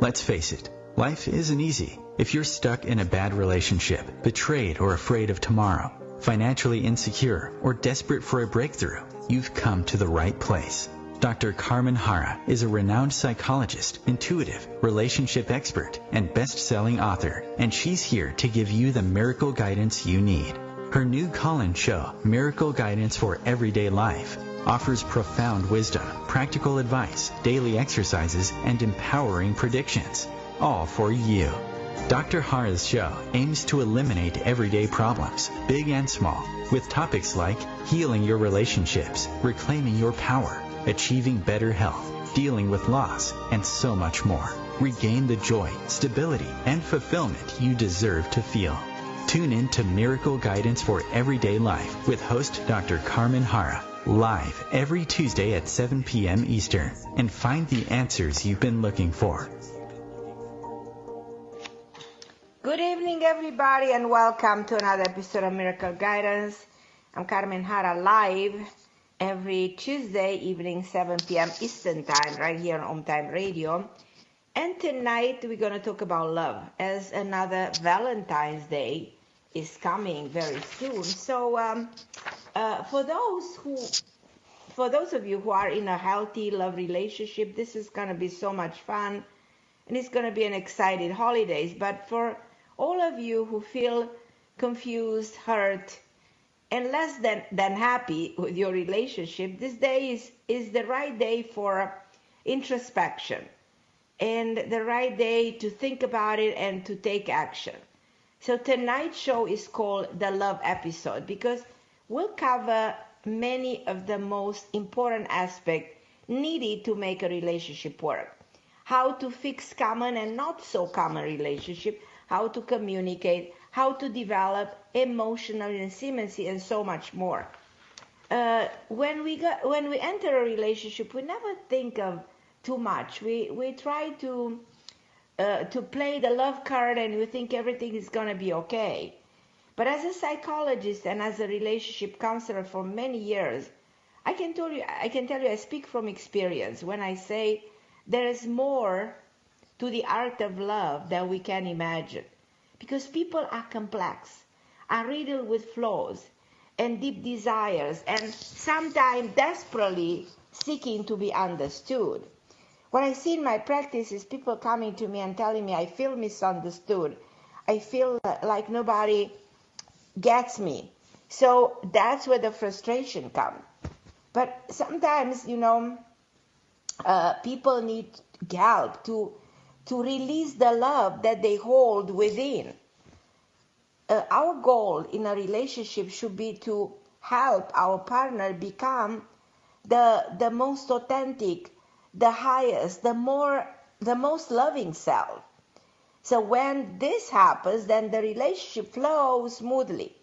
Let's face it, life isn't easy. If you're stuck in a bad relationship, betrayed or afraid of tomorrow, financially insecure, or desperate for a breakthrough, you've come to the right place. Dr. Carmen Harra is a renowned psychologist, intuitive, relationship expert, and best-selling author, and she's here to give you the miracle guidance you need. Her new call-in show, Miracle Guidance for Everyday Life, offers profound wisdom, practical advice, daily exercises, and empowering predictions, all for you. Dr. Harra's show aims to eliminate everyday problems, big and small, with topics like healing your relationships, reclaiming your power, achieving better health, dealing with loss, and so much more. Regain the joy, stability, and fulfillment you deserve to feel. Tune in to Miracle Guidance for Everyday Life with host Dr. Carmen Harra, live every Tuesday at 7 p.m. Eastern, and find the answers you've been looking for. Good evening, everybody, and welcome to another episode of Miracle Guidance. I'm Carmen Harra, live every Tuesday evening, 7 p.m. Eastern Time, right here on OMTimes Radio. And tonight we're going to talk about love, as another Valentine's Day is coming very soon. So for those of you who are in a healthy love relationship, this is going to be so much fun, and it's going to be an exciting holidays. But for all of you who feel confused, hurt, and less than happy with your relationship, this day is the right day for introspection and the right day to think about it and to take action. So tonight's show is called The Love Episode because we'll cover many of the most important aspects needed to make a relationship work. How to fix common and not so common relationship, how to communicate, how to develop emotional intimacy, and so much more. When we enter a relationship, we never think of too much. We try to play the love card, and we think everything is going to be okay. But as a psychologist and as a relationship counselor for many years, I can tell you, I speak from experience when I say there is more to the art of love than we can imagine. Because people are complex, are riddled with flaws and deep desires, and sometimes desperately seeking to be understood. What I see in my practice is people coming to me and telling me, I feel misunderstood. I feel like nobody gets me. So that's where the frustration comes. But sometimes, people need help to release the love that they hold within. Our goal in a relationship should be to help our partner become the most authentic, the highest, the most loving self. So when this happens, then the relationship flows smoothly.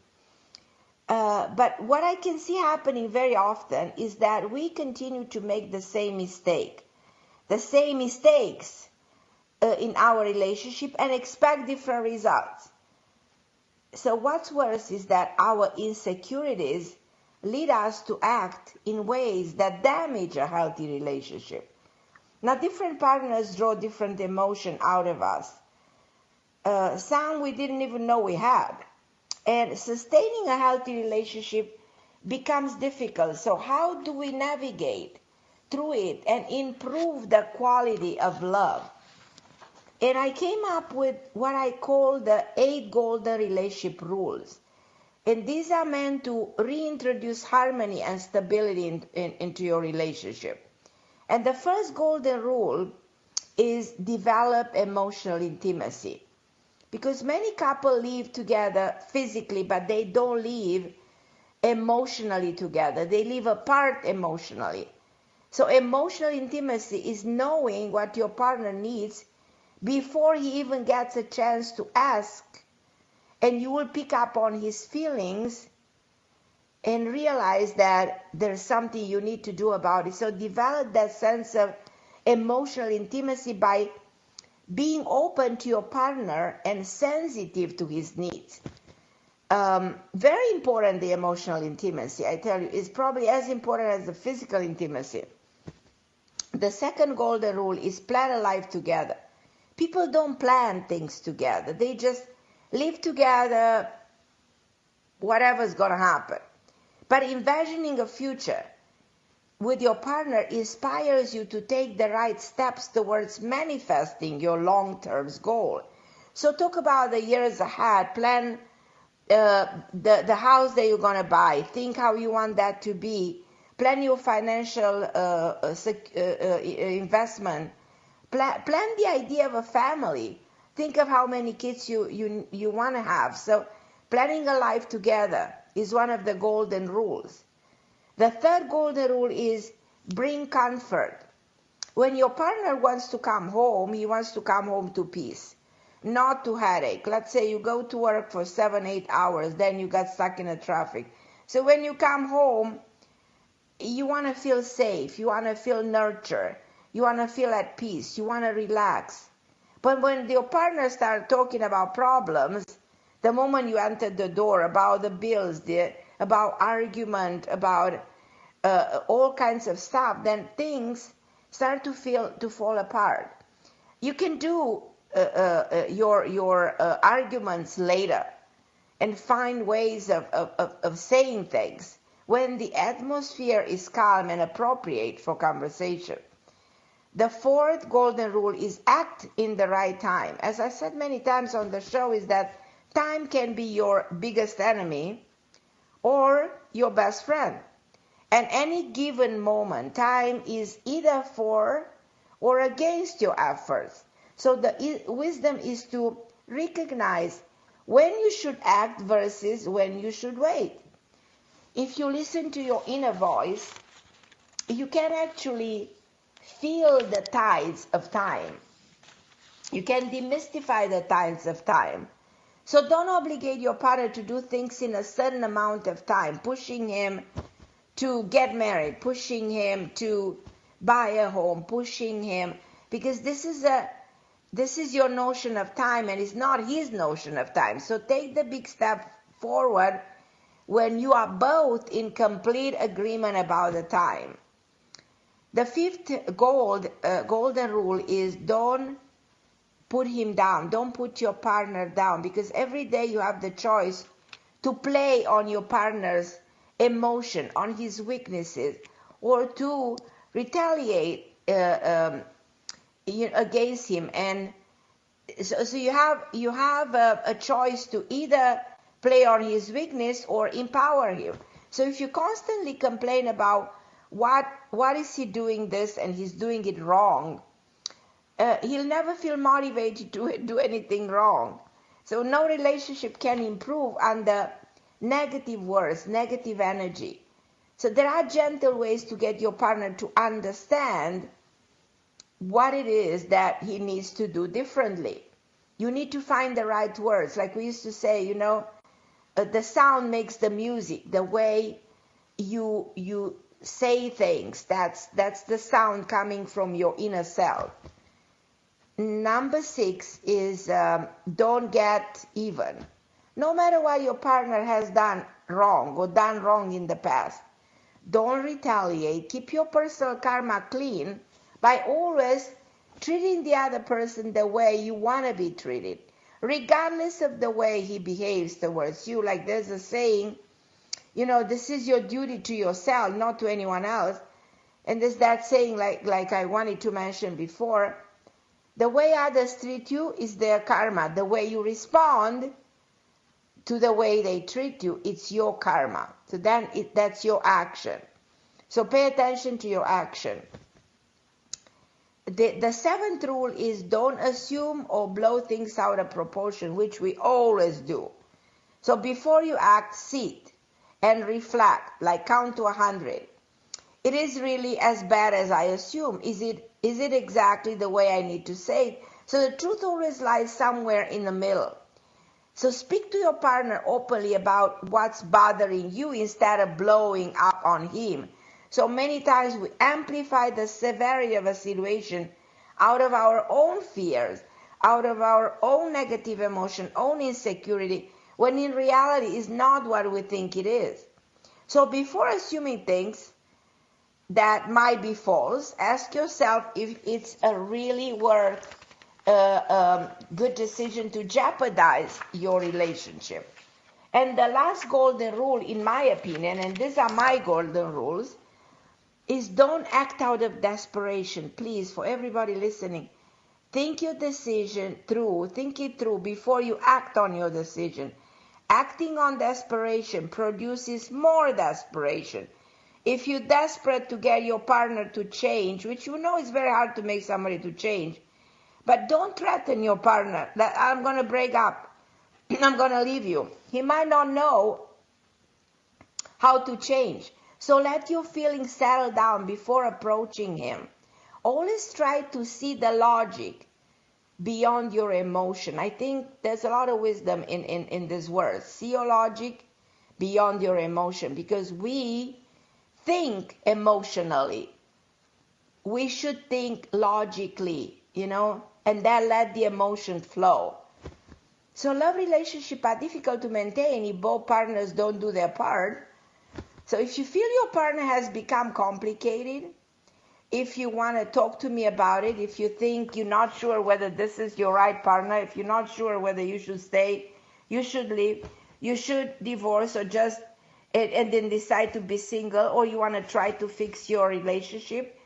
But what I can see happening very often is that we continue to make the same mistakes in our relationship and expect different results. So what's worse is that our insecurities lead us to act in ways that damage a healthy relationship. Now, different partners draw different emotion out of us. Some we didn't even know we had. And sustaining a healthy relationship becomes difficult. So how do we navigate through it and improve the quality of love? And I came up with what I call the 8 golden relationship rules. And these are meant to reintroduce harmony and stability into your relationship. And the first golden rule is develop emotional intimacy. Because many couples live together physically, but they don't live emotionally together. They live apart emotionally. So emotional intimacy is knowing what your partner needs before he even gets a chance to ask. And you will pick up on his feelings and realize that there's something you need to do about it. So develop that sense of emotional intimacy by being open to your partner and sensitive to his needs. Very important, the emotional intimacy, I tell you, is probably as important as the physical intimacy. The second golden rule is plan a life together. people don't plan things together. They just live together, whatever's going to happen. But envisioning a future with your partner inspires you to take the right steps towards manifesting your long-term goal. So talk about the years ahead. Plan the house that you're going to buy. Think how you want that to be. Plan your financial investment. Plan the idea of a family. Think of how many kids you want to have. So planning a life together is one of the golden rules. The third golden rule is bring comfort. When your partner wants to come home, he wants to come home to peace, not to headache. Let's say you go to work for 7-8 hours, then you got stuck in the traffic. So when you come home, you want to feel safe, you want to feel nurtured, you want to feel at peace, you want to relax. But when your partner starts talking about problems, the moment you enter the door, about the bills, about argument, about all kinds of stuff, then things start to fall apart. You can do your arguments later and find ways of saying things when the atmosphere is calm and appropriate for conversation. The fourth golden rule is act in the right time. As I said many times on the show, is that time can be your biggest enemy or your best friend. At any given moment, time is either for or against your efforts. So the wisdom is to recognize when you should act versus when you should wait. If you listen to your inner voice, you can actually feel the tides of time. You can demystify the tides of time. So don't obligate your partner to do things in a certain amount of time, pushing him to get married, pushing him to buy a home, pushing him, because this is your notion of time and it's not his notion of time. So take the big step forward when you are both in complete agreement about the time. The fifth golden rule is don't put him down. Don't put your partner down, because every day you have the choice to play on your partner's emotion, on his weaknesses, or to retaliate against him. And so you have a choice to either play on his weakness or empower him. So if you constantly complain about what is he doing this and he's doing it wrong, he'll never feel motivated to do anything wrong. So no relationship can improve under negative words, negative energy. So there are gentle ways to get your partner to understand what it is that he needs to do differently. You need to find the right words. Like we used to say, the sound makes the music. The way you say things, that's the sound coming from your inner self. Number 6 is don't get even. No matter what your partner has done wrong or done wrong in the past, don't retaliate. Keep your personal karma clean by always treating the other person the way you want to be treated, regardless of the way he behaves towards you. Like there's a saying, this is your duty to yourself, not to anyone else. And there's that saying, like I wanted to mention before, the way others treat you is their karma. The way you respond to the way they treat you, it's your karma. So then that's your action. So pay attention to your action. The 7th rule is don't assume or blow things out of proportion, which we always do. So before you act, sit and reflect, like count to 100. It is really as bad as I assume. Is it exactly the way I need to say it? So the truth always lies somewhere in the middle. So speak to your partner openly about what's bothering you instead of blowing up on him. So many times we amplify the severity of a situation out of our own fears, out of our own negative emotion, own insecurity, when in reality it's not what we think it is. So before assuming things that might be false, ask yourself if it's really worth good decision to jeopardize your relationship. And the last golden rule, in my opinion, and these are my golden rules, is don't act out of desperation. Please, for everybody listening, think your decision through, think it through before you act on your decision. Acting on desperation produces more desperation. If you're desperate to get your partner to change, which you know is very hard to make somebody to change, but don't threaten your partner that I'm going to break up, I'm going to leave you. He might not know how to change. So let your feelings settle down before approaching him. Always try to see the logic beyond your emotion. I think there's a lot of wisdom in this word. See your logic beyond your emotion, because we think emotionally. We should think logically, and then let the emotion flow. So love relationships are difficult to maintain if both partners don't do their part. So if you feel your partner has become complicated, if you want to talk to me about it, if you think you're not sure whether this is your right partner, if you're not sure whether you should stay, you should leave, you should divorce, or just and then decide to be single, or you want to try to fix your relationship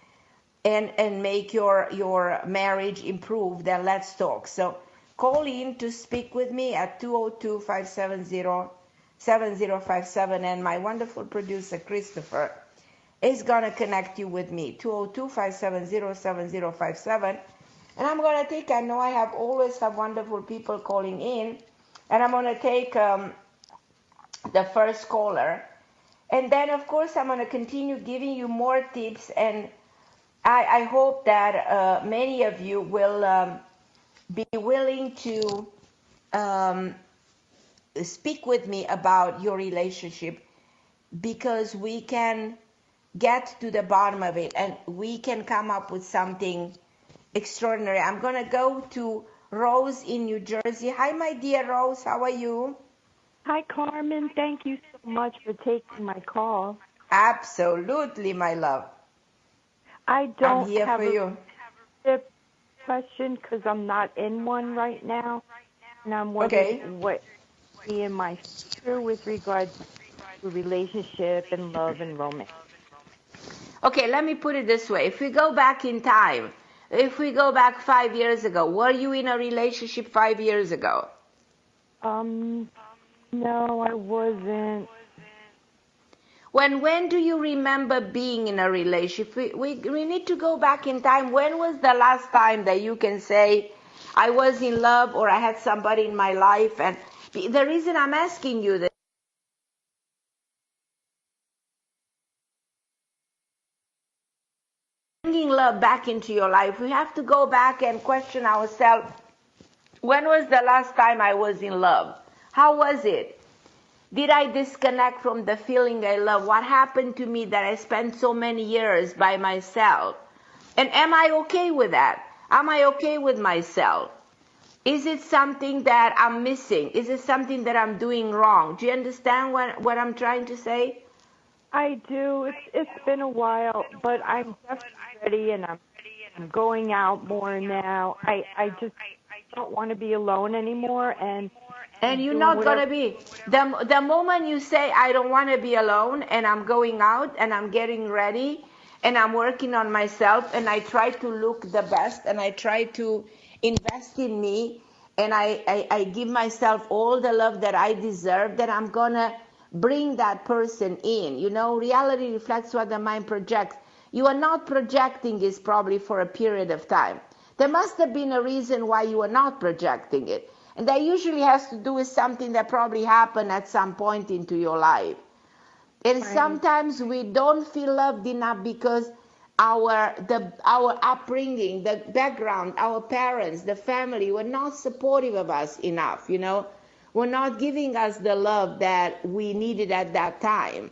and make your marriage improve, then let's talk. So call in to speak with me at 202-570-7057, and my wonderful producer Christopher is going to connect you with me, 202-570-7057. And I'm going to take, I know I always have wonderful people calling in, and I'm going to take the first caller. And then, of course, I'm going to continue giving you more tips, and I hope that many of you will be willing to speak with me about your relationship, because we can get to the bottom of it and we can come up with something extraordinary. I'm going to go to Rose in New Jersey. Hi, my dear Rose. How are you? Hi, Carmen. Thank you so much for taking my call. Absolutely, my love. I don't I'm here have for you. a question because I'm not in one right now, and I'm wondering what be in my future with regards to relationship and love and romance. Okay, let me put it this way. If we go back in time, if we go back 5 years ago, were you in a relationship 5 years ago? No, I wasn't. When do you remember being in a relationship? We need to go back in time. When was the last time that you can say, I was in love, or I had somebody in my life? And the reason I'm asking you this, bringing love back into your life, we have to go back and question ourselves, when was the last time I was in love? How was it? Did I disconnect from the feeling I love? What happened to me that I spent so many years by myself? And am I okay with that? Am I okay with myself? Is it something that I'm missing? Is it something that I'm doing wrong? Do you understand what I'm trying to say? I do. It's been a while, but I'm definitely ready, and I'm going out more now. I just don't want to be alone anymore, and you're not going to be. The moment you say, I don't want to be alone, and I'm going out, and I'm getting ready, and I'm working on myself, and I try to look the best, and I try to invest in me, and I give myself all the love that I deserve, then I'm going to bring that person in. Reality reflects what the mind projects. You are not projecting this probably for a period of time. There must have been a reason why you are not projecting it. And that usually has to do with something that probably happened at some point into your life. And sometimes we don't feel loved enough because our upbringing, the background, our parents, the family were not supportive of us enough, were not giving us the love that we needed at that time.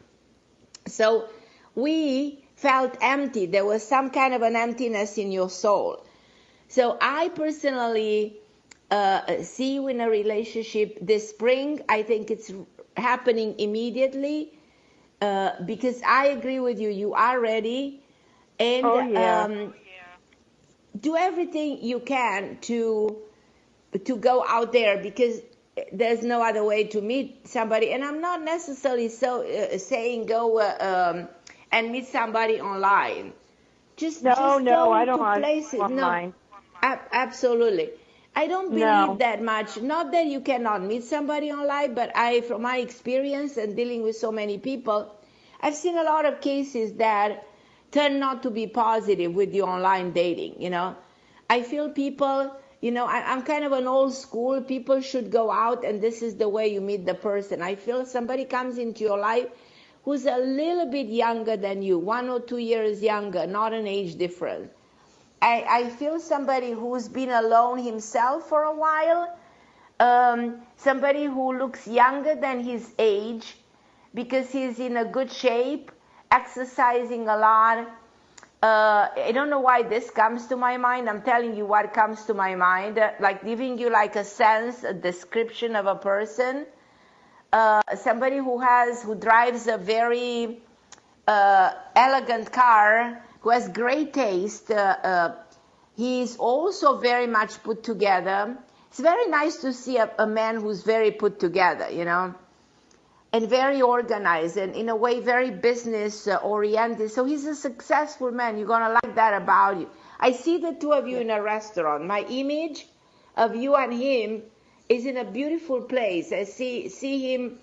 So we felt empty. There was some kind of an emptiness in your soul. So I personally see you in a relationship this spring. I think it's happening immediately because I agree with you. You are ready. And do everything you can to go out there, because there's no other way to meet somebody. And I'm not necessarily saying go and meet somebody online. Just go to places. Online. No, absolutely. I don't believe that much. Not that you cannot meet somebody online, but from my experience and dealing with so many people, I've seen a lot of cases that turn not to be positive with the online dating. I feel people, I'm kind of an old school. People should go out, and this is the way you meet the person. I feel somebody comes into your life who's a little bit younger than you, 1 or 2 years younger, not an age difference. I feel somebody who's been alone himself for a while, somebody who looks younger than his age because he's in a good shape, exercising a lot. I don't know why this comes to my mind. I'm telling you what comes to my mind, like giving you like a sense, a description of a person. Somebody who drives a very elegant car, who has great taste. He's also very much put together. It's very nice to see a man who's very put together, and very organized, and in a way very business oriented. So he's a successful man. You're going to like that about you. I see the two of you in a restaurant. My image of you and him is in a beautiful place. I see him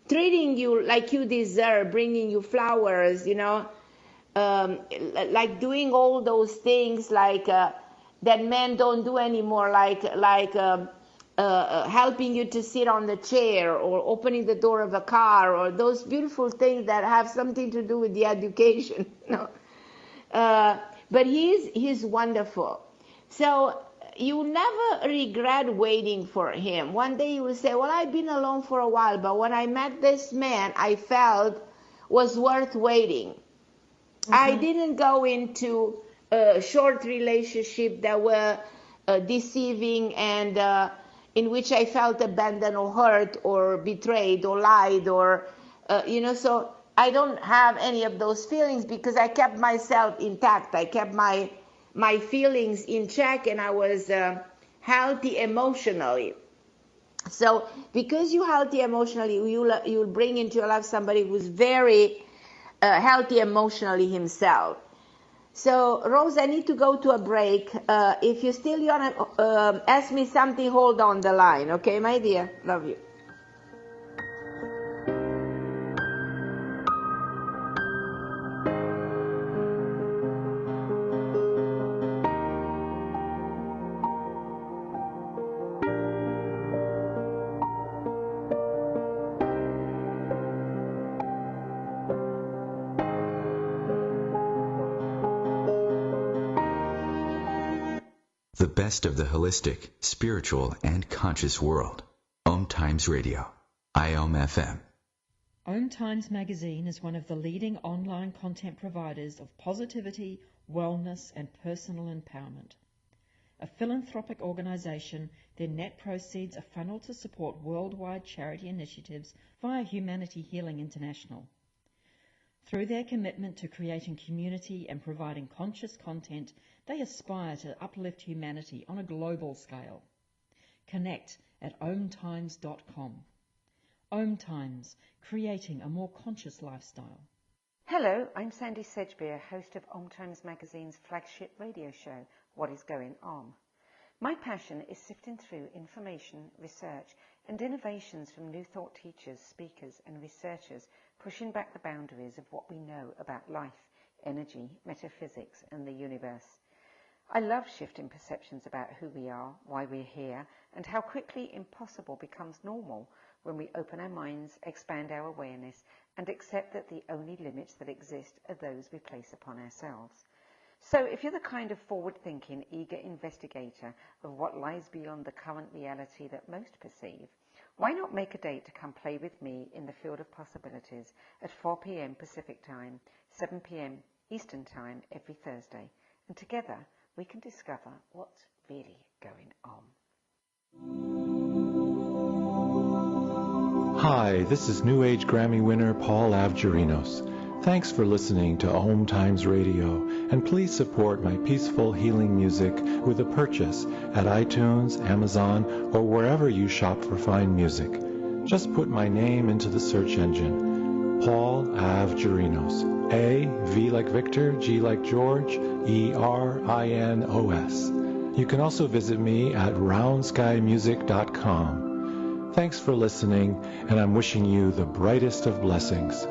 treating you like you deserve, bringing you flowers, like doing all those things like that men don't do anymore, like helping you to sit on the chair, or opening the door of a car, or those beautiful things that have something to do with the education. But he's wonderful. So you never regret waiting for him. One day you will say, well, I've been alone for a while, but when I met this man, I felt was worth waiting. Mm-hmm. I didn't go into a short relationship that were deceiving and in which I felt abandoned or hurt or betrayed or lied or, so I don't have any of those feelings because I kept myself intact. I kept my feelings in check, and I was healthy emotionally. So because you're healthy emotionally, you'll bring into your life somebody who's very healthy emotionally himself. So, Rose, I need to go to a break. If you still want to ask me something, hold on the line. Okay, my dear? Love you. The best of the holistic, spiritual, and conscious world. OMTimes Radio. IOM FM. OMTimes magazine is one of the leading online content providers of positivity, wellness, and personal empowerment. A philanthropic organization, their net proceeds are funneled to support worldwide charity initiatives via Humanity Healing International. Through their commitment to creating community and providing conscious content, they aspire to uplift humanity on a global scale. Connect at omtimes.com. OMTimes, creating a more conscious lifestyle. Hello, I'm Sandy Sedgbeer, host of OMTimes Magazine's flagship radio show, What is Going On? My passion is sifting through information, research, and innovations from new thought teachers, speakers, and researchers pushing back the boundaries of what we know about life, energy, metaphysics, and the universe. I love shifting perceptions about who we are, why we're here, and how quickly impossible becomes normal when we open our minds, expand our awareness, and accept that the only limits that exist are those we place upon ourselves. So if you're the kind of forward-thinking, eager investigator of what lies beyond the current reality that most perceive, why not make a date to come play with me in the field of possibilities at 4 p.m. Pacific Time, 7 p.m. Eastern Time every Thursday, and together we can discover what's really going on. Hi, this is New Age Grammy winner Paul Avgerinos. Thanks for listening to OMTimes Radio, and please support my peaceful healing music with a purchase at iTunes, Amazon, or wherever you shop for fine music. Just put my name into the search engine, Paul Avgerinos, A, V like Victor, G like George, E-R-I-N-O-S. You can also visit me at roundskymusic.com. Thanks for listening, and I'm wishing you the brightest of blessings.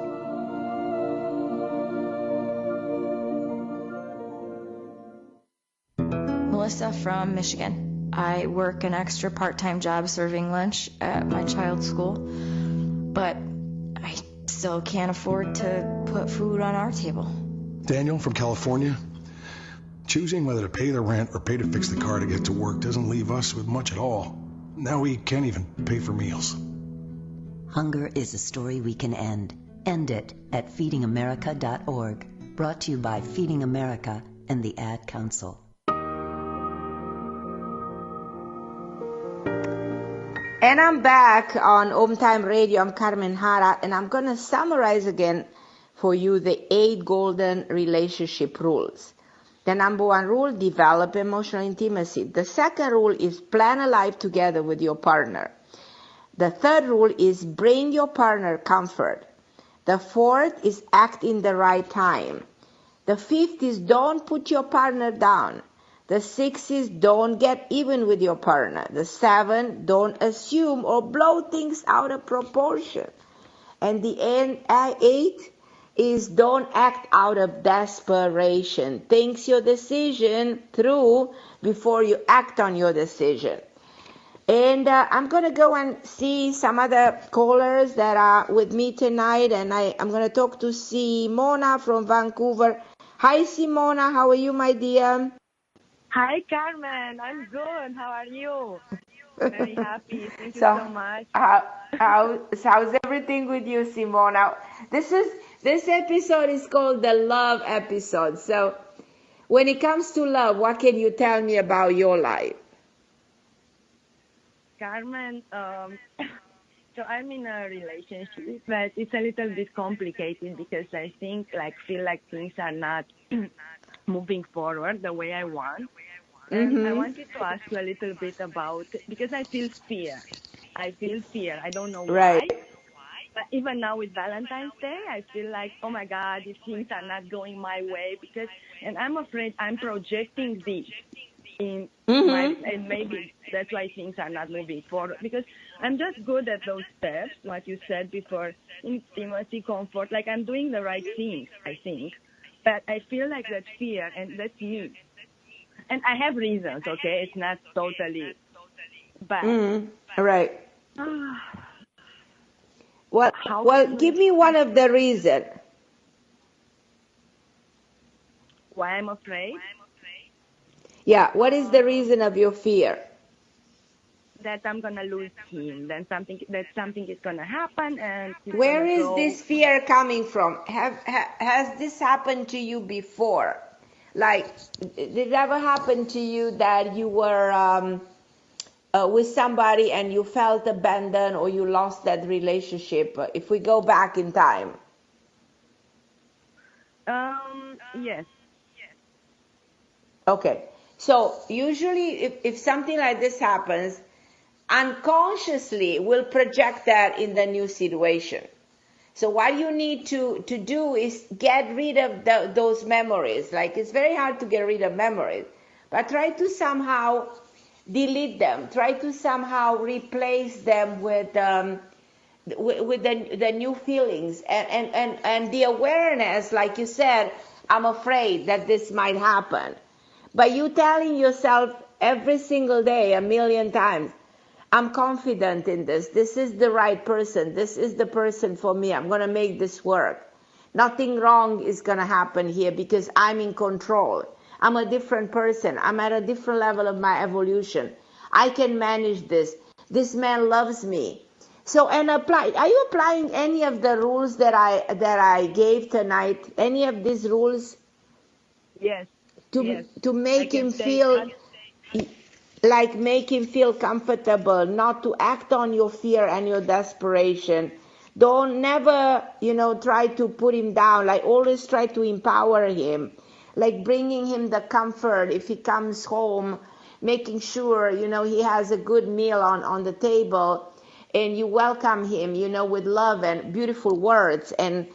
Melissa from Michigan. I work an extra part-time job serving lunch at my child's school, but I still can't afford to put food on our table. Daniel from California. Choosing whether to pay the rent or pay to fix the car to get to work doesn't leave us with much at all. Now we can't even pay for meals. Hunger is a story we can end. End it at feedingamerica.org. Brought to you by Feeding America and the Ad Council. And I'm back on OMTime Radio. I'm Carmen Harra, and I'm going to summarize again for you the 8 golden relationship rules. The number 1 rule, develop emotional intimacy. The second rule is plan a life together with your partner. The third rule is bring your partner comfort. The fourth is act in the right time. The fifth is don't put your partner down. The 6 is don't get even with your partner. The 7, don't assume or blow things out of proportion. And the 8 is don't act out of desperation. Think your decision through before you act on your decision. And I'm going to go and see some other callers that are with me tonight. And I'm going to talk to Simona from Vancouver. Hi, Simona. How are you, my dear? Hi, Carmen. I'm good. How are you? Very happy. Thank you so much. How's everything with you, Simona? This episode is called the love episode. So when it comes to love, what can you tell me about your life? Carmen, so I'm in a relationship, but it's a little bit complicated because I feel like things are not moving forward the way I want. And I wanted to ask you a little bit about, because I feel fear. I don't know why. Right. But even now with Valentine's Day, I feel like, oh my God, if things are not going my way, and I'm afraid I'm projecting this in and maybe that's why things are not moving forward, because I'm just good at those steps, like you said before, intimacy, comfort, like I'm doing the right things, I think. But I feel like that fear, and that's me. And I have reasons, okay? It's not totally bad. Right. Well, give me one of the reasons. Why I'm afraid? Yeah, what is the reason of your fear? That I'm going to lose him, that something is going to happen. And where is this fear coming from? Has this happened to you before? Like, did it ever happen to you that you were with somebody and you felt abandoned or you lost that relationship? If we go back in time. Yes. Okay. So usually if something like this happens, unconsciously we'll project that in the new situation. So what you need to do is get rid of those memories. Like, it's very hard to get rid of memories, but try to somehow delete them. Try to somehow replace them with the new feelings and the awareness. Like you said, I'm afraid that this might happen. But you telling yourself every single day, 1,000,000 times, I'm confident in this. This is the right person. This is the person for me. I'm going to make this work. Nothing wrong is going to happen here because I'm in control. I'm a different person. I'm at a different level of my evolution. I can manage this. This man loves me. So, and apply. Are you applying any of the rules that I gave tonight? Any of these rules? Yes. To make him feel make him feel comfortable, not to act on your fear and your desperation, Don't never, try to put him down. Like always try to empower him, like bringing him the comfort if he comes home, making sure, he has a good meal on the table, and you welcome him, with love and beautiful words, and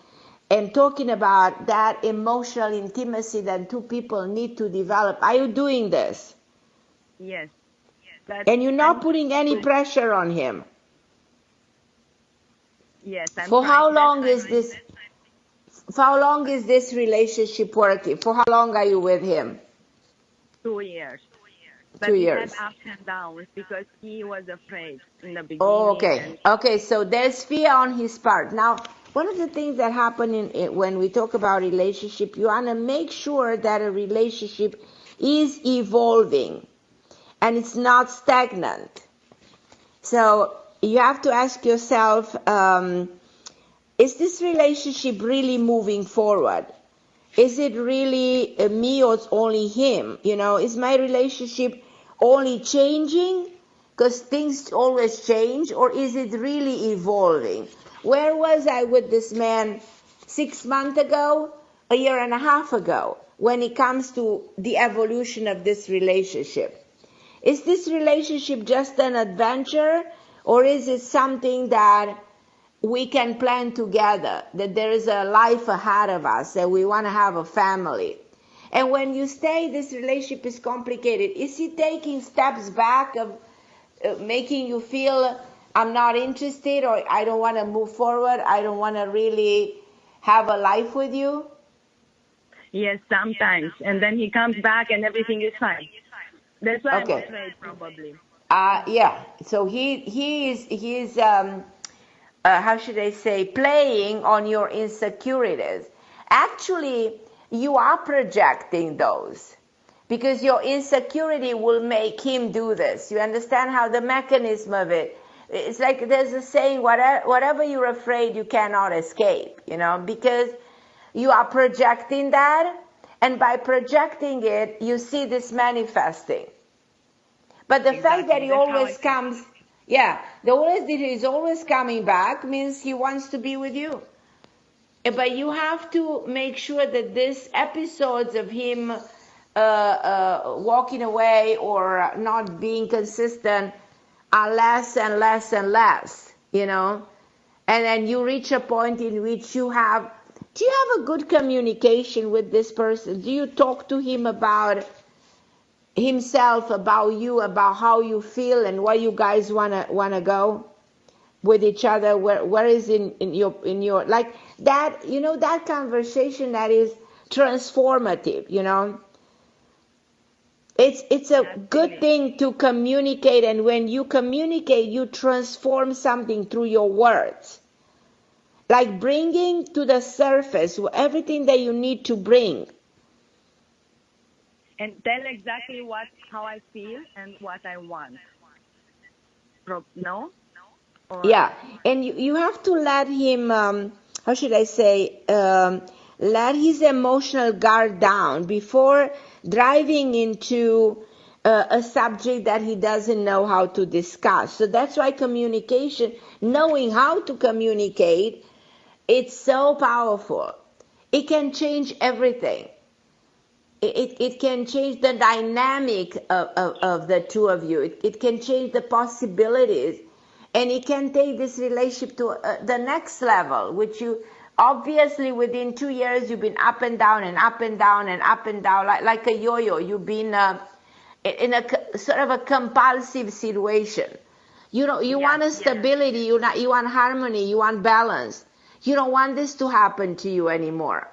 talking about that emotional intimacy that two people need to develop. Are you doing this? Yes. And you're not putting any pressure on him? Yes. For how long is this? For how long is this relationship working? For how long are you with him? 2 years. But 2 years. He had ups and downs because he was afraid in the beginning. Oh, okay. Okay, so there's fear on his part. Now, one of the things that happen when we talk about relationship, you want to make sure that a relationship is evolving and it's not stagnant. So you have to ask yourself, is this relationship really moving forward? Is it really me or it's only him? Is my relationship only changing because things always change, or is it really evolving? Where was I with this man 6 months ago, a year and a half ago, when it comes to the evolution of this relationship? Is this relationship just an adventure, or is it something that we can plan together, that there is a life ahead of us, that we want to have a family? And when you say this relationship is complicated, is he taking steps back of making you feel I'm not interested, or I don't want to move forward, I don't want to really have a life with you? Yes, sometimes. And then he comes back and everything is fine. That's why I'm afraid, probably. Yeah. So he is how should I say, playing on your insecurities. Actually, you are projecting those, because your insecurity will make him do this. You understand how the mechanism of it? It's like there's a saying, whatever you're afraid, you cannot escape, because you are projecting that, and by projecting it, you see this manifesting. But the fact that he always comes, that he's always coming back means he wants to be with you. But you have to make sure that these episodes of him walking away or not being consistent are less and less and less, And then you reach a point in which do you have a good communication with this person? Do you talk to him about himself, about you, about how you feel and where you guys wanna go with each other? Where is in your like that, that conversation that is transformative, It's a good thing to communicate, and when you communicate, you transform something through your words. Like bringing to the surface everything that you need to bring. And tell exactly how I feel and what I want. No? Yeah, and you have to let him, how should I say, let his emotional guard down before driving into a subject that he doesn't know how to discuss. So that's why communication, knowing how to communicate, it's so powerful. It can change everything. It can change the dynamic of the two of you. It can change the possibilities. And it can take this relationship to the next level, which you obviously within 2 years you've been up and down and up and down and up and down like a yo-yo. You've been in a sort of a compulsive situation. You want a stability, you want harmony, you want balance. You don't want this to happen to you anymore.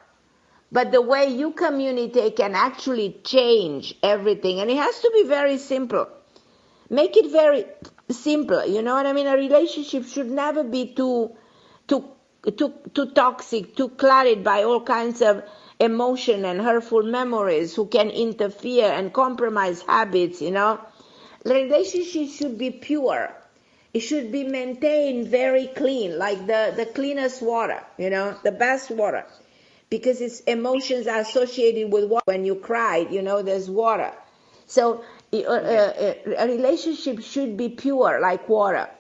But the way you communicate can actually change everything, and it has to be very simple. Make it very simple, you know what I mean? A relationship should never be too toxic, too cluttered by all kinds of emotion and hurtful memories who can interfere and compromise habits, The relationship should be pure. It should be maintained very clean, like the cleanest water, the best water. Because its emotions are associated with water. When you cried, there's water. So a relationship should be pure like water.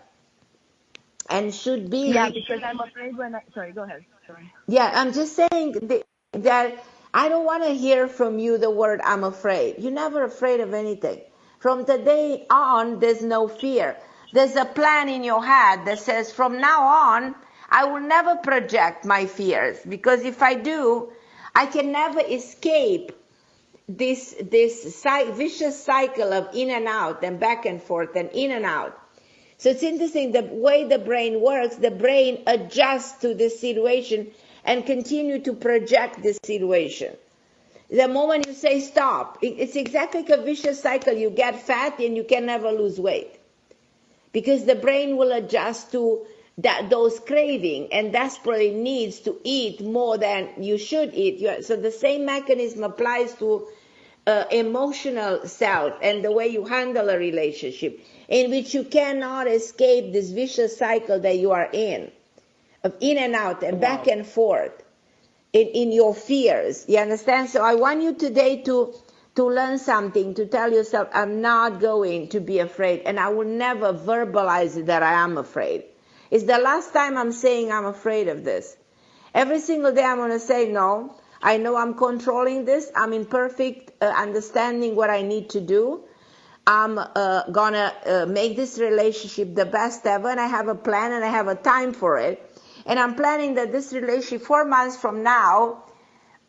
and should be. Yeah, because I'm afraid sorry, go ahead. Sorry. Yeah, I'm just saying that I don't want to hear from you the word I'm afraid. You're never afraid of anything. From today on, there's no fear. There's a plan in your head that says from now on, I will never project my fears, because if I do, I can never escape this vicious cycle of in and out and back and forth and in and out. So it's interesting the way the brain works. The brain adjusts to this situation and continue to project this situation. The moment you say stop, it's exactly like a vicious cycle. You get fat and you can never lose weight, because the brain will adjust to those craving and desperately needs to eat more than you should eat. So the same mechanism applies to emotional self and the way you handle a relationship, in which you cannot escape this vicious cycle that you are in, of in and out and back and forth in your fears. You understand? So I want you today to learn something, to tell yourself, I'm not going to be afraid, and I will never verbalize it that I am afraid. It's the last time I'm saying I'm afraid of this. Every single day I'm going to say, no, I know I'm controlling this. I'm in perfect understanding what I need to do. I'm going to make this relationship the best ever, and I have a plan and I have a time for it. And I'm planning that this relationship 4 months from now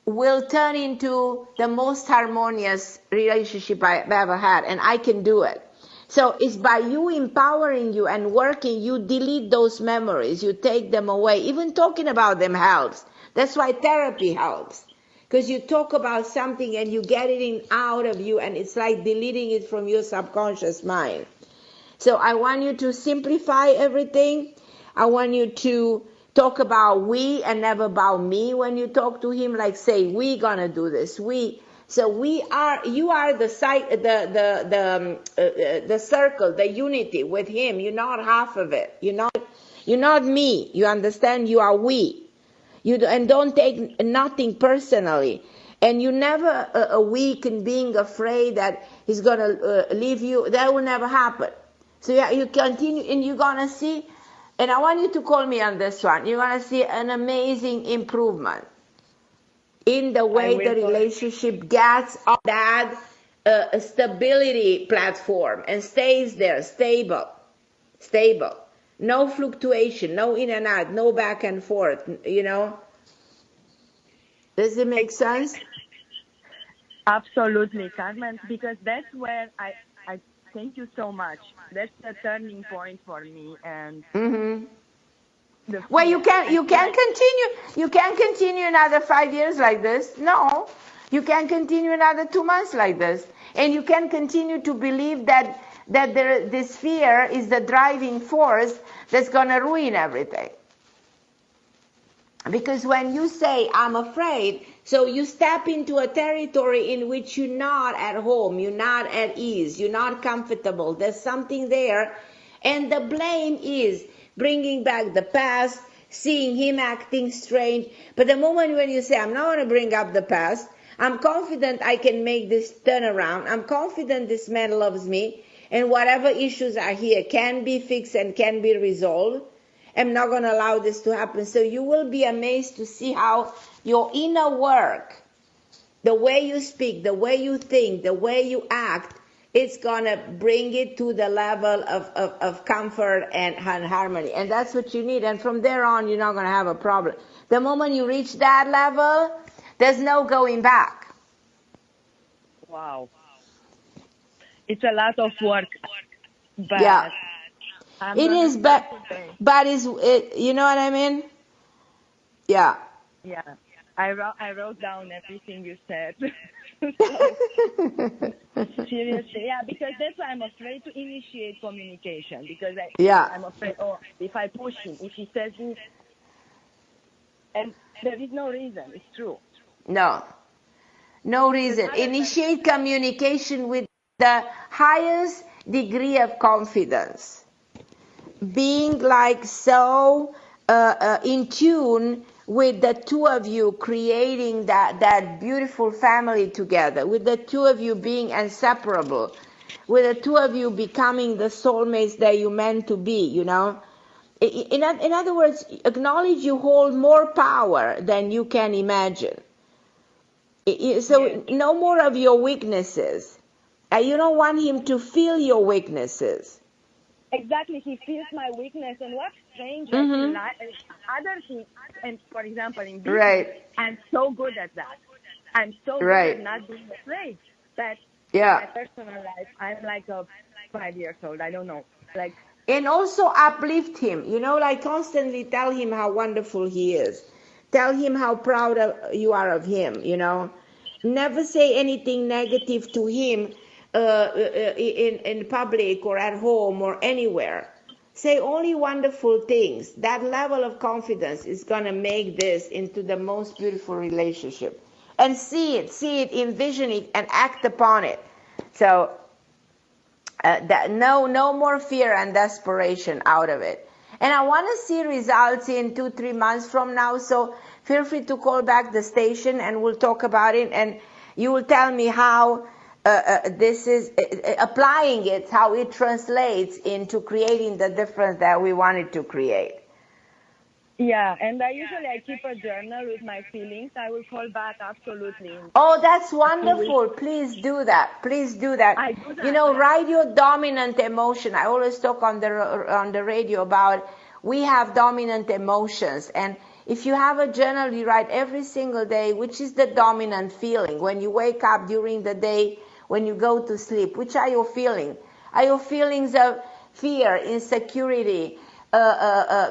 will turn into the most harmonious relationship I've ever had, and I can do it. So it's by you empowering you and working, you delete those memories, you take them away. Even talking about them helps. That's why therapy helps. Because you talk about something and you get it out of you, and it's like deleting it from your subconscious mind. So I want you to simplify everything. I want you to talk about we and never about me when you talk to him. Like say, we gonna do this. We. So you are the circle, the unity with him. You're not half of it. You're not me. You understand? You are we. And don't take nothing personally. And you never a weak in being afraid that he's gonna leave you. That will never happen. So yeah, you continue, and you're gonna see. And I want you to call me on this one. You're gonna see an amazing improvement in the way the relationship gets on that stability platform and stays there, stable. No fluctuation, no in and out, no back and forth, Does it make sense? Absolutely, Carmen, because that's where I thank you so much. That's the turning point for me. And well, you can't continue another 5 years like this. No, you can't continue another 2 months like this, and you can continue to believe that this fear is the driving force that's going to ruin everything. Because when you say I'm afraid, so you step into a territory in which you're not at home, you're not at ease, you're not comfortable. There's something there, and the blame is bringing back the past, seeing him acting strange. But the moment when you say, I'm not going to bring up the past, I'm confident I can make this turnaround, I'm confident this man loves me, and whatever issues are here can be fixed and can be resolved, I'm not going to allow this to happen. So you will be amazed to see how your inner work, the way you speak, the way you think, the way you act, it's going to bring it to the level of comfort and harmony. And that's what you need. And from there on, you're not going to have a problem. The moment you reach that level, there's no going back. Wow. It's a lot of work. But yeah. It is, but it's, you know what I mean? Yeah. Yeah. I wrote down everything you said. Seriously, yeah, because that's why I'm afraid to initiate communication, because I'm afraid, if I push him, if he says this, and there is no reason, it's true. No reason. Initiate communication with the highest degree of confidence. Being like so in tune with the two of you, creating that beautiful family together, with the two of you being inseparable, with the two of you becoming the soulmates that you meant to be, In other words, acknowledge you hold more power than you can imagine. So no more of your weaknesses. You don't want him to feel your weaknesses. Exactly, he feels my weakness, and what's strange, like other things, and for example in business, I'm so good at that. I'm so good at not being afraid. But in my personal life, I'm like a 5 years old. I don't know, like. And also uplift him, like constantly tell him how wonderful he is. Tell him how proud you are of him, Never say anything negative to him in public or at home or anywhere. Say only wonderful things. That level of confidence is going to make this into the most beautiful relationship. And see it, envision it, and act upon it. So no more fear and desperation out of it. And I want to see results in 2-3 months from now. So feel free to call back the station and we'll talk about it. And you will tell me how this is applying it, how it translates into creating the difference that we wanted to create. Yeah, and I keep a journal with my feelings. I will call back absolutely. Oh, that's wonderful. Please do that. Please do that. I do that. Write your dominant emotion. I always talk on the radio about we have dominant emotions. And if you have a journal, you write every single day, which is the dominant feeling. When you wake up during the day, when you go to sleep, which are your feelings? Are your feelings of fear, insecurity,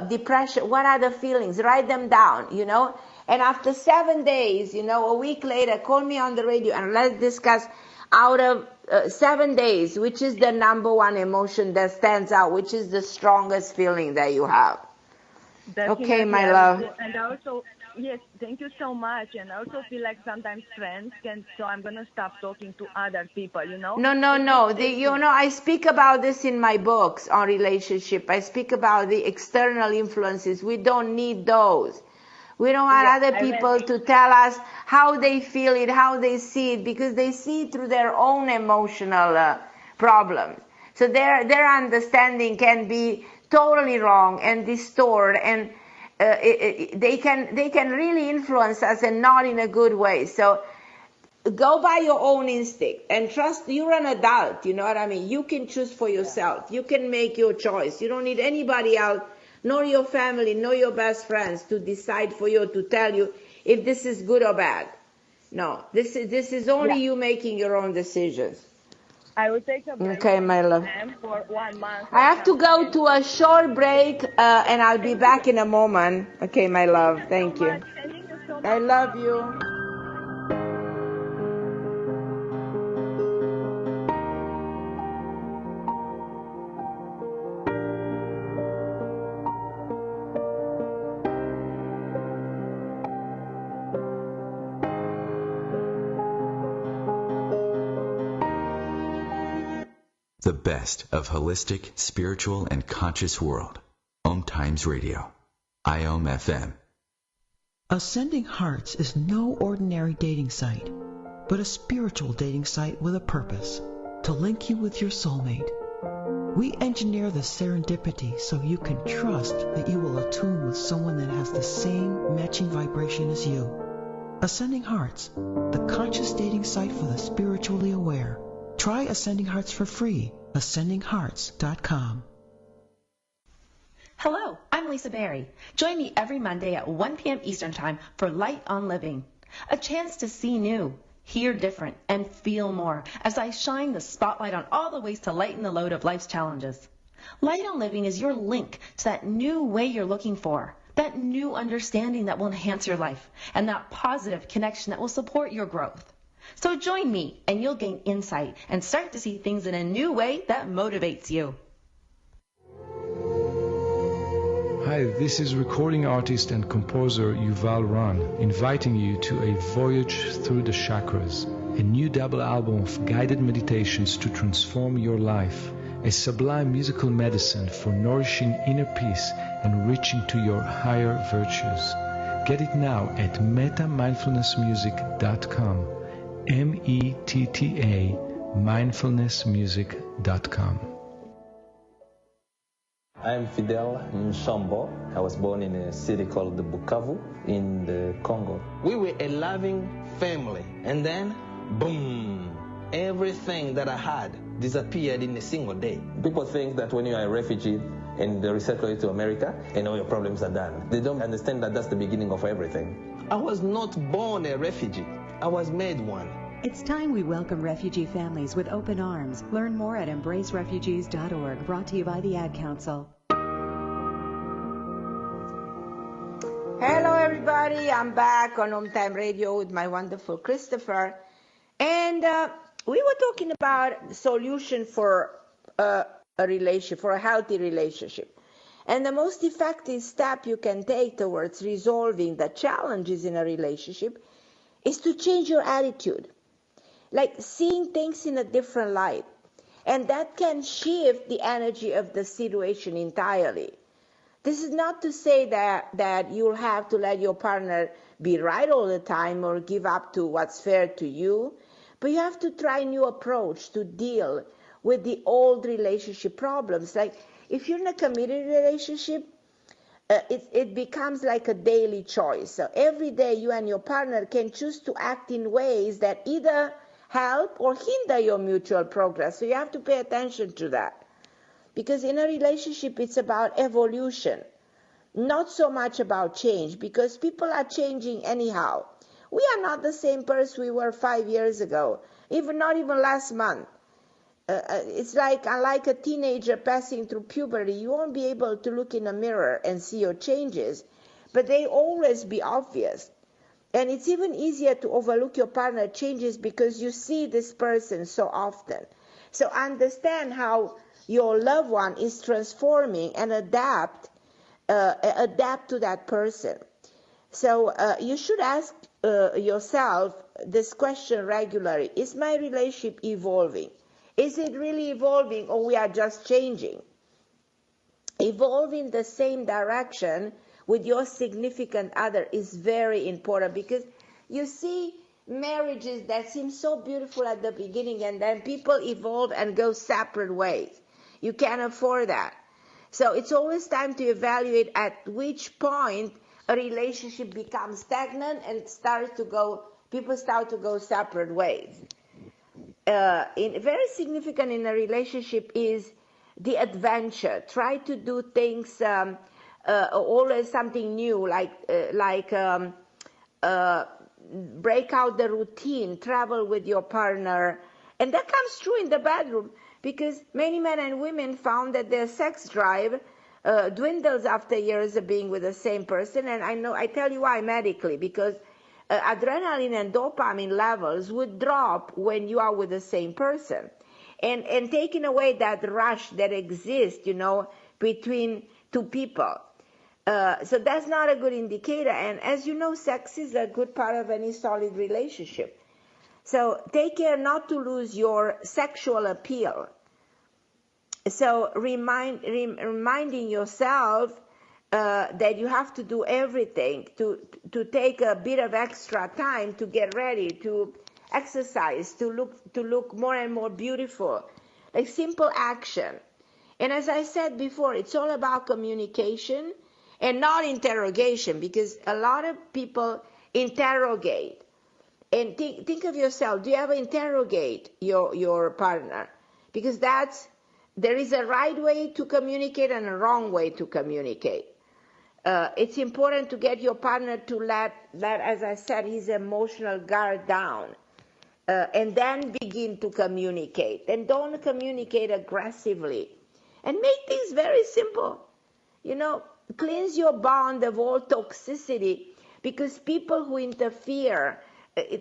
depression? What are the feelings? Write them down, And after 7 days, a week later, call me on the radio and let's discuss out of 7 days, which is the number one emotion that stands out, which is the strongest feeling that you have. Definitely. Okay, my love. And also, yes, thank you so much. And I also feel like sometimes friends can, so I'm going to stop talking to other people, No. I speak about this in my books on relationship. I speak about the external influences. We don't need those. We don't want other people to tell us how they feel it, how they see it, because they see it through their own emotional problems. So their understanding can be totally wrong and distorted, and they can really influence us and not in a good way. So go by your own instinct and trust. You're an adult, you know what I mean? You can choose for yourself. You can make your choice. You don't need anybody else, nor your family, nor your best friends to decide for you, to tell you if this is good or bad. No, this is only you making your own decisions. I will take a break. Okay, my love. For 1 month. I have to go to a short break, and I'll be back in a moment. Okay, my love. Thank you. I love you. The best of holistic, spiritual, and conscious world. OMTimes Radio. IOM FM. Ascending Hearts is no ordinary dating site, but a spiritual dating site with a purpose, to link you with your soulmate. We engineer the serendipity so you can trust that you will attune with someone that has the same matching vibration as you. Ascending Hearts, the conscious dating site for the spiritually aware. Try Ascending Hearts for free. AscendingHearts.com. Hello, I'm Lisa Berry. Join me every Monday at 1 p.m. Eastern Time for Light on Living. A chance to see new, hear different, and feel more as I shine the spotlight on all the ways to lighten the load of life's challenges. Light on Living is your link to that new way you're looking for, that new understanding that will enhance your life, and that positive connection that will support your growth. So join me and you'll gain insight and start to see things in a new way that motivates you. Hi, this is recording artist and composer Yuval Ran, inviting you to a voyage through the chakras, a new double album of guided meditations to transform your life, a sublime musical medicine for nourishing inner peace and reaching to your higher virtues. Get it now at metamindfulnessmusic.com. METTA, mindfulnessmusic.com. I'm Fidel Nshambo. I was born in a city called Bukavu in the Congo. We were a loving family, and then, boom, everything that I had disappeared in a single day. People think that when you are a refugee and they resettle you to America and all your problems are done. They don't understand that that's the beginning of everything. I was not born a refugee. I was made one. It's time we welcome refugee families with open arms. Learn more at embracerefugees.org, brought to you by the Ad Council. Hello everybody, I'm back on OMTime Radio with my wonderful Christopher. And we were talking about solution for a relationship, for a healthy relationship. And the most effective step you can take towards resolving the challenges in a relationship is to change your attitude. Like seeing things in a different light. And that can shift the energy of the situation entirely. This is not to say that you'll have to let your partner be right all the time or give up to what's fair to you, but you have to try a new approach to deal with the old relationship problems. Like if you're in a committed relationship, it becomes like a daily choice. So every day you and your partner can choose to act in ways that either help or hinder your mutual progress. So you have to pay attention to that. Because in a relationship, it's about evolution, not so much about change, because people are changing anyhow. We are not the same person we were 5 years ago, not even last month. It's like, unlike a teenager passing through puberty, you won't be able to look in a mirror and see your changes, but they always be obvious. And it's even easier to overlook your partner changes because you see this person so often. So understand how your loved one is transforming and adapt to that person. So you should ask yourself this question regularly. Is my relationship evolving? Is it really evolving, or we are just changing? Evolving the same direction with your significant other is very important, because you see marriages that seem so beautiful at the beginning and then people evolve and go separate ways. You can't afford that. So it's always time to evaluate at which point a relationship becomes stagnant and people start to go separate ways. Very significant in a relationship is the adventure. Try to do things, always something new, break out the routine, travel with your partner. And that comes true in the bedroom, because many men and women found that their sex drive dwindles after years of being with the same person. And I tell you why medically, because adrenaline and dopamine levels would drop when you are with the same person. And taking away that rush that exists, between two people. So that's not a good indicator. And as you know, sex is a good part of any solid relationship. So take care not to lose your sexual appeal. So reminding yourself that you have to do everything, to take a bit of extra time to get ready, to exercise, to look more and more beautiful, like simple action. And as I said before, it's all about communication and not interrogation, because a lot of people interrogate. And think of yourself, do you ever interrogate your partner? Because there is a right way to communicate and a wrong way to communicate. It's important to get your partner to let, as I said, his emotional guard down. And then begin to communicate. And don't communicate aggressively. And make things very simple. Cleanse your bond of all toxicity, because people who interfere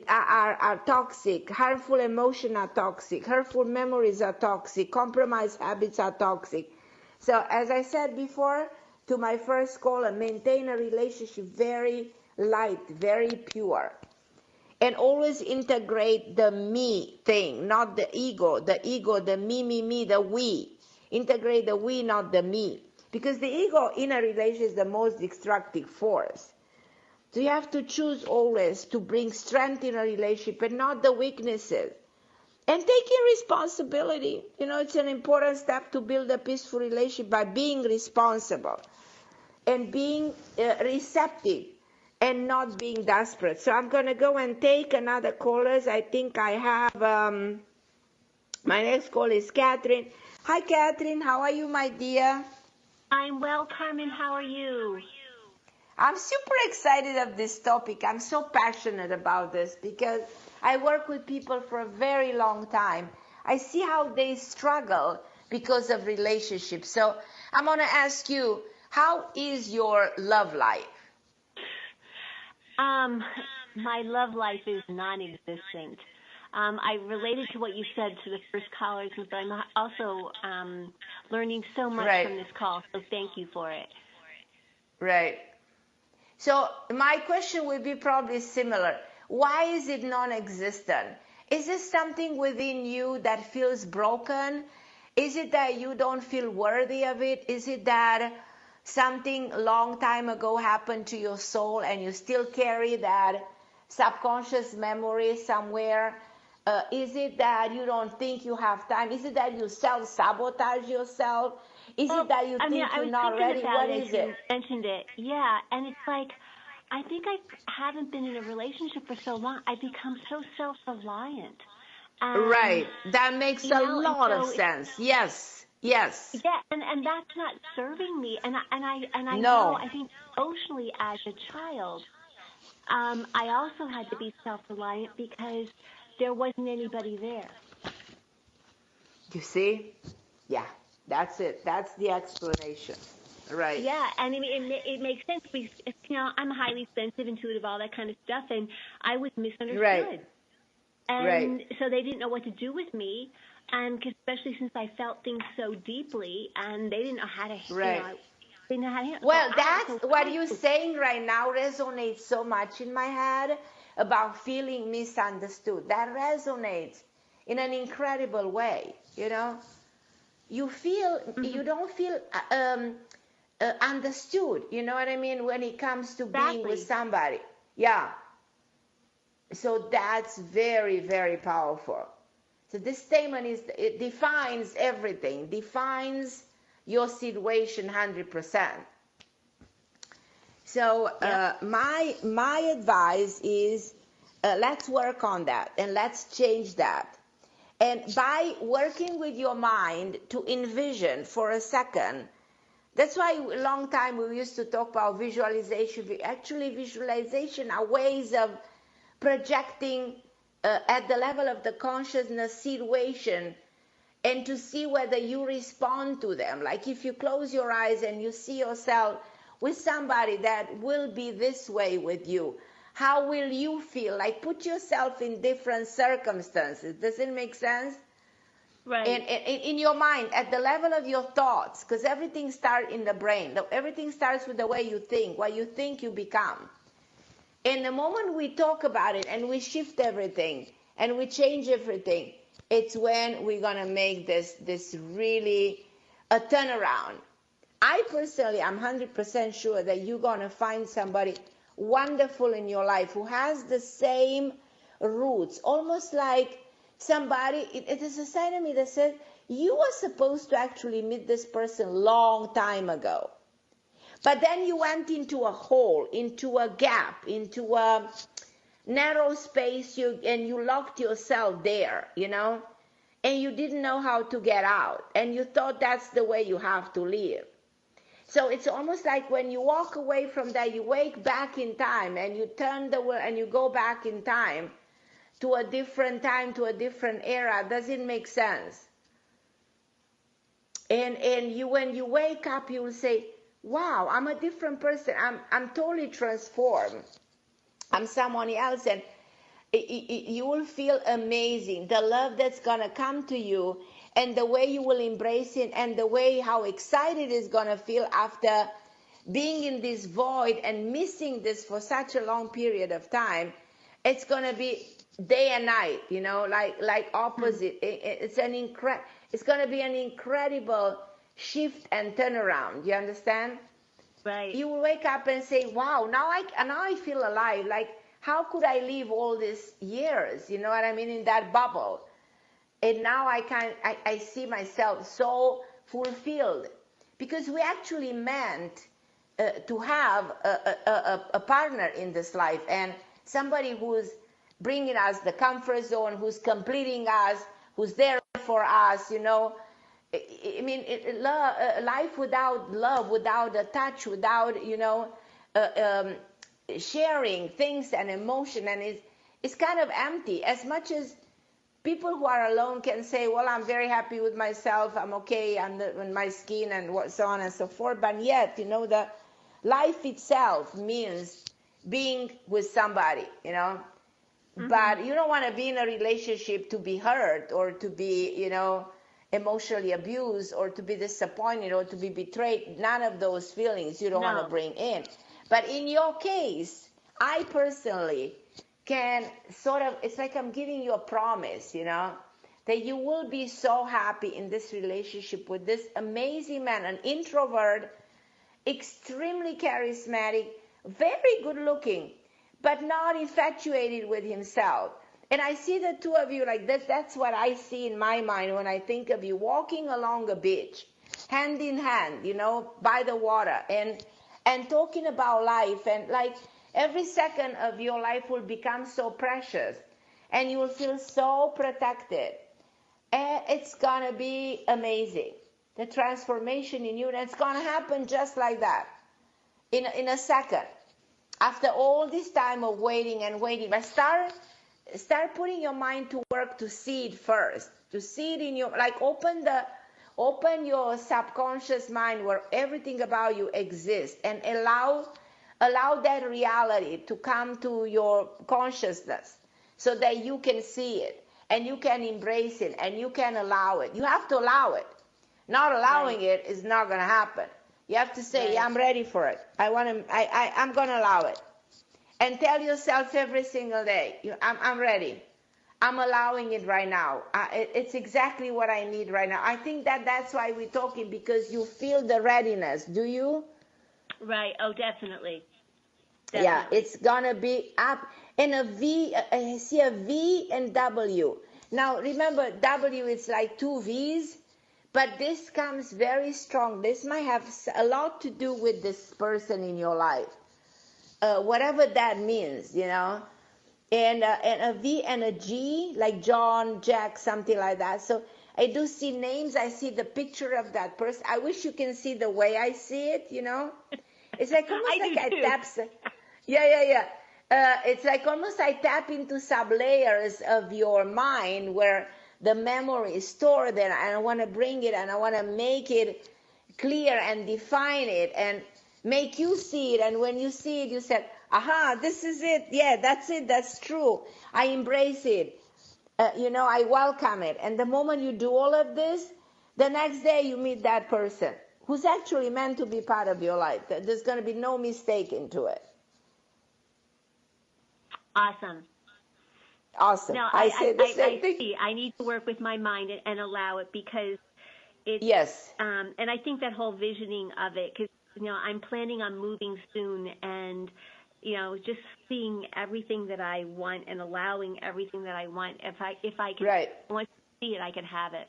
are toxic. Harmful emotions are toxic. Hurtful memories are toxic. Compromised habits are toxic. So as I said before to my first caller, maintain a relationship very light, very pure. And always integrate the me thing, not the ego, the me, the we. Integrate the we, not the me. Because the ego in a relationship is the most destructive force. So you have to choose always to bring strength in a relationship and not the weaknesses. And taking responsibility. It's an important step to build a peaceful relationship by being responsible and being receptive and not being desperate. So I'm going to go and take another callers. I think I have, my next call is Catherine. Hi, Catherine. How are you, my dear? I'm well, Carmen. How are you? I'm super excited of this topic. I'm so passionate about this because I work with people for a very long time. I see how they struggle because of relationships. So I'm going to ask you, how is your love life? My love life is non-existent. I related to what you said to the first callers, but I'm also learning so much from this call, so thank you for it. Right. So my question would be probably similar. Why is it non-existent? Is this something within you that feels broken? Is it that you don't feel worthy of it? Is it that something long time ago happened to your soul and you still carry that subconscious memory somewhere? Is it that you don't think you have time? Is it that you self-sabotage yourself? Is it that you think you're not ready? What is it? You mentioned it. Yeah, and it's like, I think I haven't been in a relationship for so long. I've become so self-reliant. Right. That makes a lot of sense. Yes. Yes. Yeah, and that's not serving me. And I No. know, I think emotionally as a child, I also had to be self-reliant because there wasn't anybody there. You see? Yeah, that's it. That's the explanation. Right. Yeah, and it makes sense. I'm highly sensitive, intuitive, all that kind of stuff, and I was misunderstood. Right. And so they didn't know what to do with me, and especially since I felt things so deeply, and they didn't know how to, they didn't know how to handle. Well, that's what you're saying right now resonates so much in my head about feeling misunderstood. That resonates in an incredible way, You feel, you don't feel understood, you know what I mean, when it comes to being with somebody. Yeah. So that's very, very powerful. So this statement it defines everything, defines your situation 100%. So my advice is let's work on that and let's change that. And by working with your mind to envision for a second, that's why a long time we used to talk about visualization. Actually, visualization are ways of projecting at the level of the consciousness situation and to see whether you respond to them. Like if you close your eyes and you see yourself with somebody that will be this way with you, how will you feel? Like put yourself in different circumstances. Does it make sense? Right. And in your mind, at the level of your thoughts, because everything starts in the brain. Everything starts with the way you think. What you think, you become. And the moment we talk about it and we shift everything and we change everything, it's when we're going to make this really a turnaround. I personally am 100% sure that you're going to find somebody wonderful in your life who has the same roots, almost like somebody, it is a side of me that says, you were supposed to actually meet this person long time ago. But then you went into a hole, into a gap, into a narrow space, and you locked yourself there, and you didn't know how to get out, and you thought that's the way you have to live. So it's almost like when you walk away from that, you wake back in time, and you turn the world, and you go back in time, to a different era. Does it make sense? And you, when you wake up, you will say, wow, I'm a different person. I'm totally transformed. I'm someone else, and you will feel amazing. The love that's going to come to you and the way you will embrace it and the way how excited it's going to feel after being in this void and missing this for such a long period of time. It's going to be day and night, like opposite. It's going to be an incredible shift and turnaround. You understand? Right. You will wake up and say, wow, now I feel alive. Like, how could I live all these years? You know what I mean? In that bubble. And now I see myself so fulfilled, because we actually meant to have a partner in this life, and somebody who's bringing us the comfort zone, who's completing us, who's there for us, you know. I mean, life without love, without a touch, without, you know, sharing things and emotion, and it's kind of empty. As much as people who are alone can say, well, I'm very happy with myself, I'm okay, I'm in my skin, and so on and so forth, but yet, you know, the life itself means being with somebody, you know. Mm-hmm. But you don't want to be in a relationship to be hurt, or to be, you know, emotionally abused, or to be disappointed, or to be betrayed. None of those feelings you don't want to bring in. But in your case, I personally can sort of, it's like I'm giving you a promise, you know, that you will be so happy in this relationship with this amazing man, an introvert, extremely charismatic, very good looking, but not infatuated with himself. And I see the two of you like that. That's what I see in my mind when I think of you walking along a beach, hand in hand, you know, by the water, and talking about life, and like every second of your life will become so precious, and you will feel so protected. And it's gonna be amazing. The transformation in you, and it's gonna happen just like that, in a second. After all this time of waiting and waiting, but start putting your mind to work to see it first, to see it in your, like open your subconscious mind where everything about you exists, and allow that reality to come to your consciousness, so that you can see it, and you can embrace it, and you can allow it. You have to allow it. Not allowing it is not going to happen. You have to say, yeah, I'm ready for it. I'm going to allow it. And tell yourself every single day, I'm ready. I'm allowing it right now. It's exactly what I need right now. I think that's why we're talking, because you feel the readiness. Do you? Right. Oh, definitely. Yeah, it's going to be up. And a V, I see a V and W. Now, remember, W is like two Vs. But this comes very strong. This might have a lot to do with this person in your life, whatever that means, you know. And a V and a G, like John, Jack, something like that. So I do see names. I see the picture of that person. I wish you can see the way I see it, you know. It's like almost I tap. Yeah. It's like almost I tap into sub-layers of your mind where the memory is stored there, and I want to bring it, and I want to make it clear and define it and make you see it. And when you see it, you said, aha, this is it. Yeah, that's it. That's true. I embrace it. You know, I welcome it. And the moment you do all of this, the next day you meet that person who's actually meant to be part of your life. There's going to be no mistake into it. Awesome. Awesome. No, I see. I need to work with my mind and allow it, because it's, yes. And I think that whole visioning of it, because, you know, I'm planning on moving soon, and, you know, just seeing everything that I want and allowing everything that I want. If I can, once I see it, I can have it.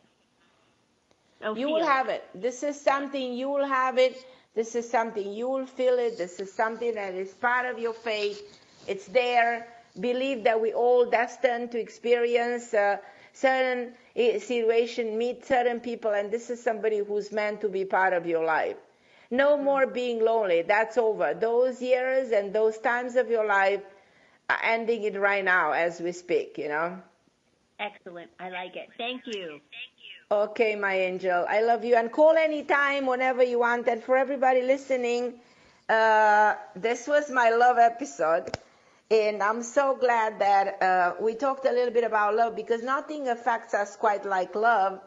You will have it. This is something you will have it. This is something you will feel it. This is something that is part of your faith. It's there. Believe that we all destined to experience certain situation, meet certain people, and this is somebody who's meant to be part of your life. No more being lonely. That's over. Those years and those times of your life are ending it right now as we speak, you know. Excellent. I like it. Thank you. Okay, my angel. I love you. And call anytime, whenever you want. And for everybody listening, this was my love episode. And I'm so glad that we talked a little bit about love, because nothing affects us quite like love.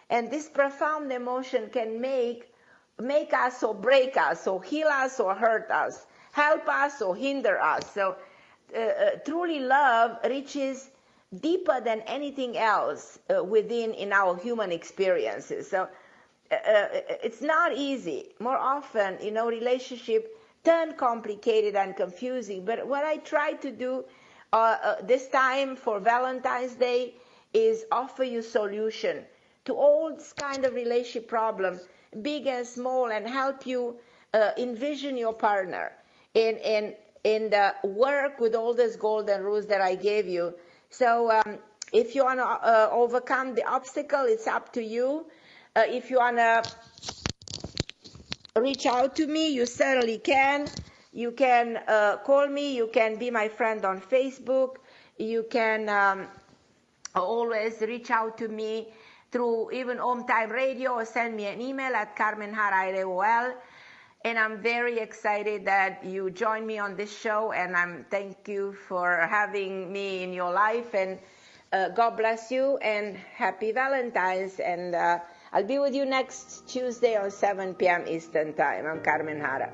And this profound emotion can make us or break us, or heal us or hurt us, help us or hinder us. So truly love reaches deeper than anything else within in our human experiences. So it's not easy. More often, you know, relationship turn complicated and confusing. But what I try to do this time for Valentine's Day is offer you solution to all this kind of relationship problem, big and small, and help you envision your partner and work with all these golden rules that I gave you. So if you want to overcome the obstacle, it's up to you. If you want to reach out to me, you certainly can. You can call me. You can be my friend on Facebook. You can always reach out to me through even OMTime Radio or send me an email at carmenharra@AOL. And I'm very excited that you joined me on this show, and thank you for having me in your life. And God bless you, and happy Valentine's. And I'll be with you next Tuesday on 7 p.m. Eastern Time. I'm Carmen Harra.